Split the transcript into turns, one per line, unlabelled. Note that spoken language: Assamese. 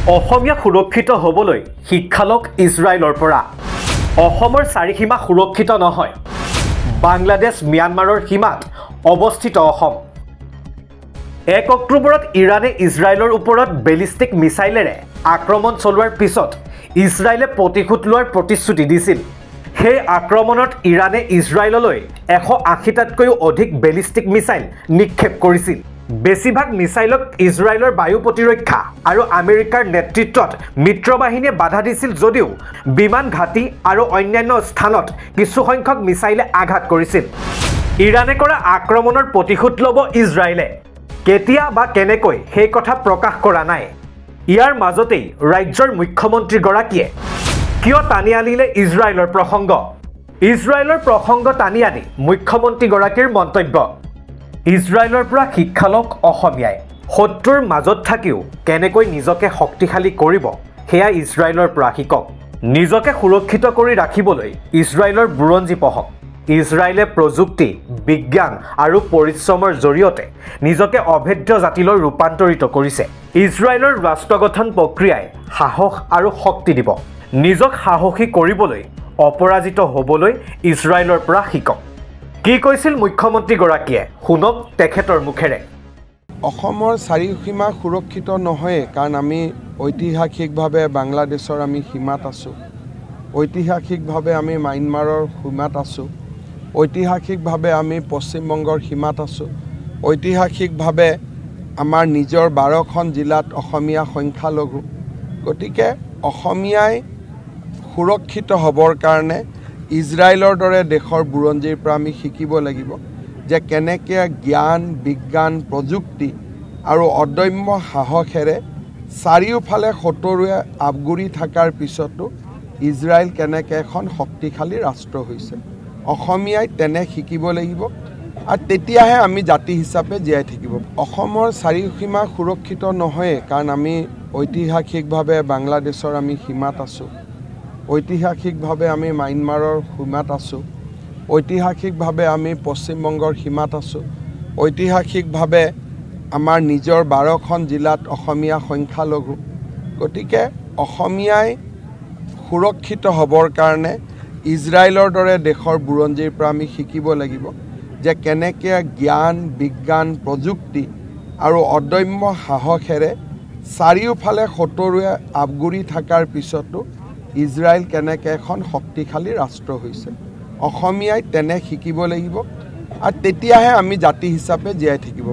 অসমীয়া সুৰক্ষিত হ'বলৈ শিক্ষা লওক ইজৰাইলৰ পৰা। অসমৰ চাৰিসীমা সুৰক্ষিত নহয়। বাংলাদেশ ম্যানমাৰৰ সীমাত অৱস্থিত অসম। 1 অক্টোবৰত ইৰাণে ইজৰাইলৰ ওপৰত বেলিষ্টিক মিছাইলেৰে আক্ৰমণ চলোৱাৰ পিছত ইজৰাইলে প্ৰতিশোধ লোৱাৰ প্ৰতিশ্ৰুতি দিছিল। সেই আক্ৰমণত ইৰাণে ইজৰাইললৈ 180টাতকৈও অধিক বেলিষ্টিক মিছাইল নিক্ষেপ কৰিছিল। বেছিভাগ মিছাইলক ইজৰাইলৰ বায়ু প্ৰতিৰক্ষা আৰু আমেৰিকাৰ নেতৃত্বত মিত্ৰবাহিনীয়ে বাধা দিছিল যদিও বিমান ঘাটি আৰু অন্যান্য স্থানত কিছুসংখ্যক মিছাইলে আঘাত কৰিছিল। ইৰাণে কৰা আক্ৰমণৰ প্ৰতিশোধ ল'ব ইজৰাইলে। কেতিয়া বা কেনেকৈ সেই কথা প্ৰকাশ কৰা নাই। ইয়াৰ মাজতেই ৰাজ্যৰ মুখ্যমন্ত্ৰীগৰাকীয়ে কিয় টানি আনিলে ইজৰাইলৰ প্ৰসংগ। ইজৰাইলৰ প্ৰসংগ টানি আনি মুখ্যমন্ত্ৰীগৰাকীৰ মন্তব্য। ইজৰাইলৰ পৰা শিক্ষা লওক অসমীয়াই। শত্ৰুৰ মাজত থাকিও কেনেকৈ নিজকে শক্তিশালী কৰিব সেয়া ইজৰাইলৰ পৰা শিকক। নিজকে সুৰক্ষিত কৰি ৰাখিবলৈ ইজৰাইলৰ বুৰঞ্জী পঢ়ক। ইজৰাইলে প্ৰযুক্তি, বিজ্ঞান আৰু পৰিশ্ৰমৰ জৰিয়তে নিজকে অভেদ্য জাতিলৈ ৰূপান্তৰিত কৰিছে। ইজৰাইলৰ ৰাষ্ট্ৰ গঠন প্ৰক্ৰিয়াই সাহস আৰু শক্তি দিব। নিজক সাহসী কৰিবলৈ, অপৰাজিত হ'বলৈ ইজৰাইলৰ পৰা শিকক। কি কৈছিল মুখ্যমন্ত্ৰীগৰাকীয়ে শুনক তেখেতৰ মুখেৰে।
অসমৰ চাৰিসীমা সুৰক্ষিত নহয়, কাৰণ আমি ঐতিহাসিকভাৱে বাংলাদেশৰ আমি সীমাত আছোঁ। ঐতিহাসিকভাৱে আমি ম্যানমাৰৰ সীমাত আছোঁ। ঐতিহাসিকভাৱে আমি পশ্চিমবংগৰ সীমাত আছোঁ। ঐতিহাসিকভাৱে আমাৰ নিজৰ 12খন জিলাত অসমীয়া সংখ্যালঘু। গতিকে অসমীয়াই সুৰক্ষিত হ'বৰ কাৰণে ইজৰাইলৰ দৰে দেশৰ বুৰঞ্জীৰ পৰা আমি শিকিব লাগিব যে কেনেকৈ জ্ঞান, বিজ্ঞান, প্ৰযুক্তি আৰু অদম্য সাহসেৰে চাৰিওফালে শত্ৰুৱে আৱগুৰি থকাৰ পিছতো ইজৰাইল কেনেকৈ এখন শক্তিশালী ৰাষ্ট্ৰ হৈছে। অসমীয়াই তেনে শিকিব লাগিব আৰু তেতিয়াহে আমি জাতি হিচাপে জীয়াই থাকিব। অসমৰ চাৰিসীমা সুৰক্ষিত নহয়, কাৰণ আমি ঐতিহাসিকভাৱে বাংলাদেশৰ আমি সীমাত আছোঁ। ঐতিহাসিকভাৱে আমি ম্যানমাৰৰ সীমাত আছোঁ। ঐতিহাসিকভাৱে আমি পশ্চিমবংগৰ সীমাত আছোঁ। ঐতিহাসিকভাৱে আমাৰ নিজৰ 12খন জিলাত অসমীয়া সংখ্যালঘু। গতিকে অসমীয়াই সুৰক্ষিত হ'বৰ কাৰণে ইজৰাইলৰ দৰে দেশৰ বুৰঞ্জীৰ পৰা আমি শিকিব লাগিব যে কেনেকৈ জ্ঞান, বিজ্ঞান, প্ৰযুক্তি আৰু অদম্য সাহসেৰে চাৰিওফালে শত্ৰুৱে আৱগুৰি থকাৰ পিছতো ইজৰাইল কেনেকৈ এখন শক্তিশালী ৰাষ্ট্ৰ হৈছে। অসমীয়াই তেনে শিকিব লাগিব আৰু তেতিয়াহে আমি জাতি হিচাপে জীয়াই থাকিব।